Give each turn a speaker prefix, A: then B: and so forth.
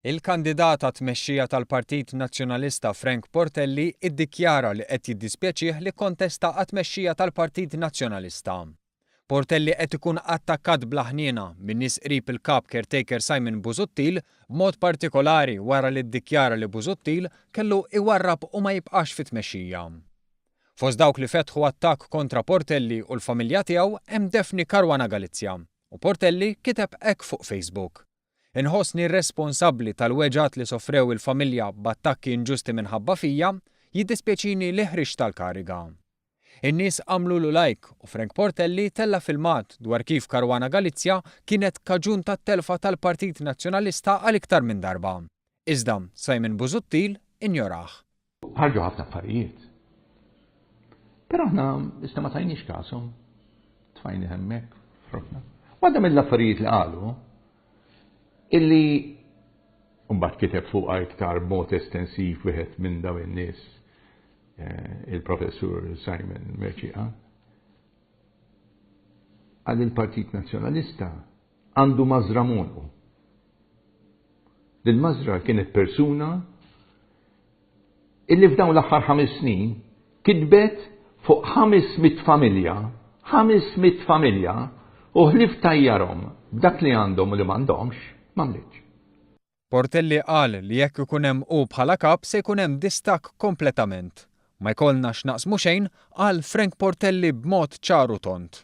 A: Il-kandidat għat-tmexxija tal-Partit Nazzjonalista Portelli ddikjara li qed jiddispjaċih li Kkontesta għat-tmexxija tal-Partit Nazzjonalista. Portelli qed ikun attakkat bl-aħniena minn nies qrib il-kap caretaker Simon Busuttil b'mod partikolari wara li ddikjara li Busuttil kellu iwarrab u ma jibqax fit-tmexxija. Fost dawk li fetħu attakk kontra Portelli u l-familja tiegħu hemm Defni Karwana Galizja u Portelli kiteb hekk fuq Facebook. Inħossni responsabbli tal-weġat li sofrew il-familja b'attakki inġusti minħabba fija, jiddispjaċini li ħriġt tal-kariga. In-nies għamlu like u Portelli tella filmat dwar kif Karwana Galizja kienet kaġun tat-telfa tal-Partit Nazzjonalista għal iktar minn darba. Iżda Simon Busuttil injoraħ.
B: Ħarġu ħafna affarijiet. Però aħna issa ma tajniex kasom. Tfajni hemmhekk frotna. Waħda mill-affarijiet li qalu illi mbagħad kiteb fuq iktar mod estensiv wieħed minn dawn in-nies il-professur Simon Merċiqa għal il-Partit Nazzjonalista għandu mażra monqu. Dil-mażra kienet persuna illi f'dawn l-aħħar 5 snin kitbet fuq 500 familja u ħlif tajjarhom dak li għandhom u li m'għandhomx.
A: Portelli qal li jekk ikun hemm bħala kap se jkun hemm distak kompletament. Ma jkollna x'naqsmu xejn qal Portelli b'mod ċaru tont.